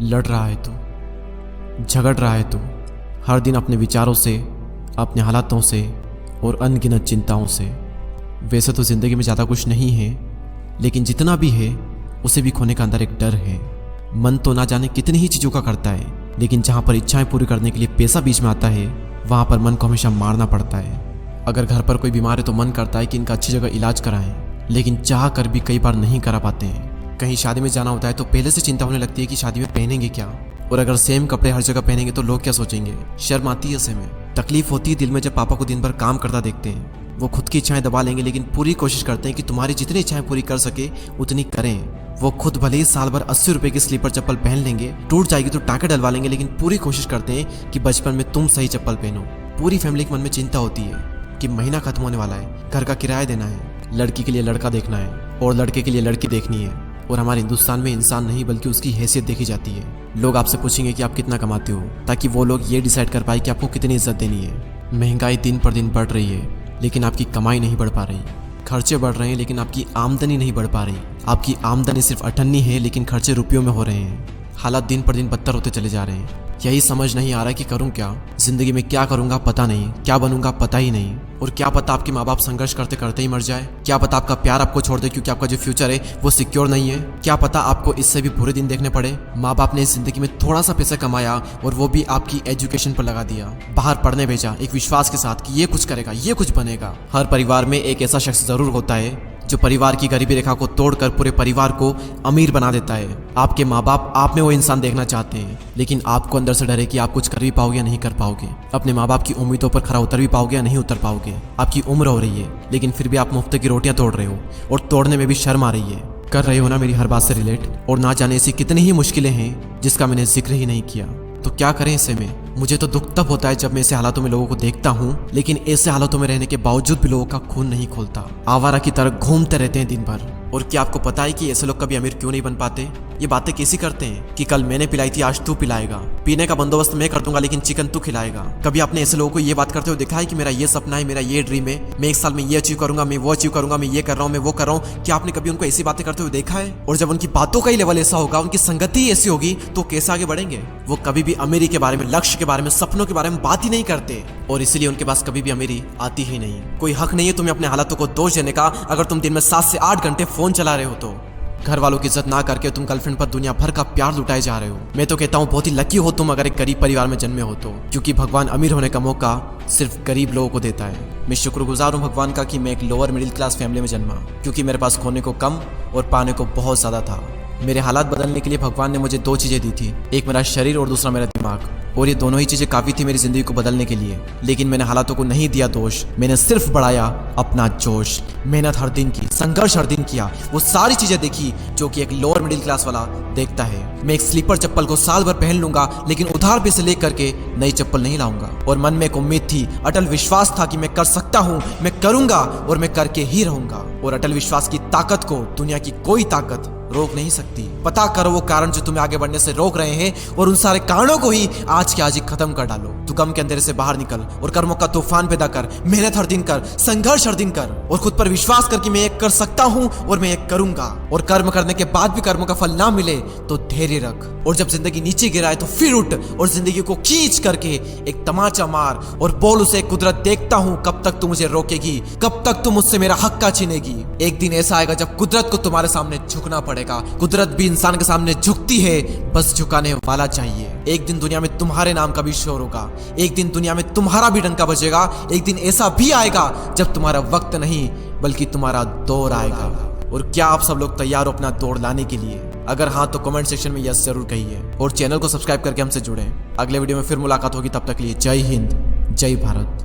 लड़ रहा है तू, झगड़ रहा है तू, हर दिन अपने विचारों से, अपने हालातों से और अनगिनत चिंताओं से। वैसे तो ज़िंदगी में ज़्यादा कुछ नहीं है, लेकिन जितना भी है उसे भी खोने का अंदर एक डर है। मन तो ना जाने कितनी ही चीज़ों का करता है, लेकिन जहाँ पर इच्छाएं पूरी करने के लिए पैसा बीच में आता है, वहाँ पर मन को हमेशा मारना पड़ता है। अगर घर पर कोई बीमार है तो मन करता है कि इनका अच्छी जगह इलाज कराएं, लेकिन चाह कर भी कई बार नहीं करा पाते हैं। कहीं शादी में जाना होता है तो पहले से चिंता होने लगती है कि शादी में पहनेंगे क्या, और अगर सेम कपड़े हर जगह पहनेंगे तो लोग क्या सोचेंगे। शर्म आती है ऐसे में, तकलीफ होती है दिल में जब पापा को दिन भर काम करता देखते हैं। वो खुद की इच्छाएं दबा लेंगे, लेकिन पूरी कोशिश करते हैं कि तुम्हारी जितनी इच्छाएं पूरी कर सके उतनी करें। वो खुद भले ही साल भर 80 रुपए की स्लीपर चप्पल पहन लेंगे, टूट जाएगी तो टाँके डलवा लेंगे, लेकिन पूरी कोशिश करते हैं कि बचपन में तुम सही चप्पल पहनो। पूरी फैमिली के मन में चिंता होती है कि महीना खत्म होने वाला है, घर का किराया देना है, लड़की के लिए लड़का देखना है और लड़के के लिए लड़की देखनी है। और हमारे हिंदुस्तान में इंसान नहीं बल्कि उसकी हैसियत देखी जाती है। लोग आपसे पूछेंगे कि आप कितना कमाते हो, ताकि वो लोग ये डिसाइड कर पाए कि आपको कितनी इज्जत देनी है। महंगाई दिन पर दिन बढ़ रही है, लेकिन आपकी कमाई नहीं बढ़ पा रही। खर्चे बढ़ रहे हैं, लेकिन आपकी आमदनी नहीं बढ़ पा रही। आपकी आमदनी सिर्फ 98 है, लेकिन खर्चे रुपयों में हो रहे हैं। हालात दिन पर दिन बदतर होते चले जा रहे हैं। यही समझ नहीं आ रहा कि करूं क्या, जिंदगी में क्या करूंगा पता नहीं, क्या बनूंगा पता ही नहीं। और क्या पता आपके माँ बाप संघर्ष करते करते ही मर जाए, क्या पता आपका प्यार आपको छोड़ दे क्योंकि आपका जो फ्यूचर है वो सिक्योर नहीं है। क्या पता आपको इससे भी बुरे दिन देखने पड़े। माँ बाप ने इस जिंदगी में थोड़ा सा पैसा कमाया और वो भी आपकी एजुकेशन पर लगा दिया, बाहर पढ़ने भेजा एक विश्वास के साथ कि ये कुछ करेगा, ये कुछ बनेगा। हर परिवार में एक ऐसा शख्स जरूर होता है जो परिवार की गरीबी रेखा को तोड़कर पूरे परिवार को अमीर बना देता है। आपके माँ बाप आप में वो इंसान देखना चाहते हैं, लेकिन आपको अंदर से डर है कि आप कुछ कर भी पाओगे या नहीं कर पाओगे। अपने माँ बाप की उम्मीदों पर खरा उतर भी पाओगे या नहीं उतर पाओगे। आपकी उम्र हो रही है, लेकिन फिर भी आप मुफ्त की रोटियां तोड़ रहे हो और तोड़ने में भी शर्म आ रही है। कर रहे हो ना मेरी हर बात से रिलेट, और ना जाने ऐसी कितनी ही मुश्किलें हैं जिसका मैंने जिक्र ही नहीं किया। तो क्या करें ऐसे में। मुझे तो दुख तब होता है जब मैं ऐसे हालातों में लोगों को देखता हूँ, लेकिन ऐसे हालातों में रहने के बावजूद भी लोगों का खून नहीं खोलता। आवारा की तरह घूमते रहते हैं दिन भर। और क्या आपको पता है कि ऐसे लोग कभी अमीर क्यों नहीं बन पाते? ये बातें कैसी करते हैं कि कल मैंने पिलाई थी आज तू पिलाएगा, पीने का बंदोबस्त मैं कर दूंगा लेकिन चिकन तू खिलाएगा। कभी आपने ऐसे लोगों को ये बात करते हुए देखा है कि मेरा ये सपना है, मेरा ये ड्रीम है, मैं एक साल में ये अचीव करूंगा, मैं वो अचीव करूंगा, मैं ये कर रहा हूँ, मैं वो कर रहा हूँ? क्या आपने कभी उनको ऐसी बातें करते हुए देखा है? और जब उनकी बातों का ही लेवल ऐसा होगा, उनकी संगति ही ऐसी होगी, तो कैसे आगे बढ़ेंगे? वो कभी भी अमीरी के बारे में, लक्ष्य के बारे में, सपनों के बारे में बात ही नहीं करते, और इसीलिए उनके पास कभी भी अमीरी आती ही नहीं। कोई हक नहीं है तुम्हें अपने हालातों को दोष देने का। अगर तुम दिन में 7 से 8 घंटे फोन चला रहे हो तो घर वालों की इज्जत ना करके तुम गर्लफ्रेंड पर दुनिया भर का प्यार लुटाए जा रहे हो। मैं तो कहता हूँ बहुत ही लकी हो तुम अगर एक गरीब परिवार में जन्मे हो तो, क्योंकि भगवान अमीर होने का मौका सिर्फ गरीब लोगों को देता है। मैं शुक्रगुजार हूँ भगवान का कि मैं एक लोअर मिडिल क्लास फैमिली में जन्मा, क्योंकि मेरे पास खोने को कम और पाने को बहुत ज्यादा था। मेरे हालात बदलने के लिए भगवान ने मुझे 2 चीजें दी थी, एक मेरा शरीर और दूसरा मेरा दिमाग। और ये दोनों ही चीजें काफी थी मेरी जिंदगी को बदलने के लिए। लेकिन मैंने हालातों को नहीं दिया दोष, मैंने सिर्फ बढ़ाया अपना जोश। मेहनत हर दिन की, संघर्ष हर दिन किया, वो सारी चीजें देखी जो कि एक लोअर मिडिल क्लास वाला देखता है। मैं एक स्लीपर चप्पल को साल भर पहन लूंगा, लेकिन उधार पैसे लेकर के नई चप्पल नहीं लाऊंगा। और मन में एक उम्मीद थी, अटल विश्वास था कि मैं कर सकता हूँ, मैं करूंगा और मैं करके ही रहूंगा। और अटल विश्वास की ताकत को दुनिया की कोई ताकत रोक नहीं सकती। पता करो वो कारण जो तुम्हें आगे बढ़ने से रोक रहे हैं, और उन सारे कारणों को ही आज के आज ही खत्म कर डालो। तू गम के अंधेरे से बाहर निकल और कर्मों का तूफान पैदा कर। मेहनत हर दिन कर, संघर्ष हर दिन कर, और खुद पर विश्वास कर कि मैं ये कर सकता हूँ और मैं ये करूंगा। और कर्म करने के बाद भी कर्मों का फल ना मिले तो धैर्य रख, और जब जिंदगी नीचे गिराए तो फिर उठ और जिंदगी को खींच करके एक तमाचा मार और बोल उसे, कुदरत देखता हूँ कब तक तू मुझे रोकेगी, कब तक तू मुझसे मेरा हक का छीनेगी। एक दिन ऐसा आएगा जब कुदरत को तुम्हारे सामने झुकना पड़ेगा। कुदरत भी इंसान के सामने झुकती है, बस झुकाने वाला चाहिए। एक दिन दुनिया में तुम्हारे नाम का भी शोर होगा, एक दिन दुनिया में तुम्हारा भी डंका बजेगा। एक दिन ऐसा भी आएगा जब तुम्हारा वक्त नहीं बल्कि तुम्हारा दौर आएगा। और क्या आप सब लोग तैयार हो अपना दौड़ लाने के लिए? अगर हाँ तो कमेंट सेक्शन में यस जरूर कहिए, और चैनल को सब्सक्राइब करके हमसे जुड़ें। अगले वीडियो में फिर मुलाकात होगी, तब तक के लिए जय हिंद, जय भारत।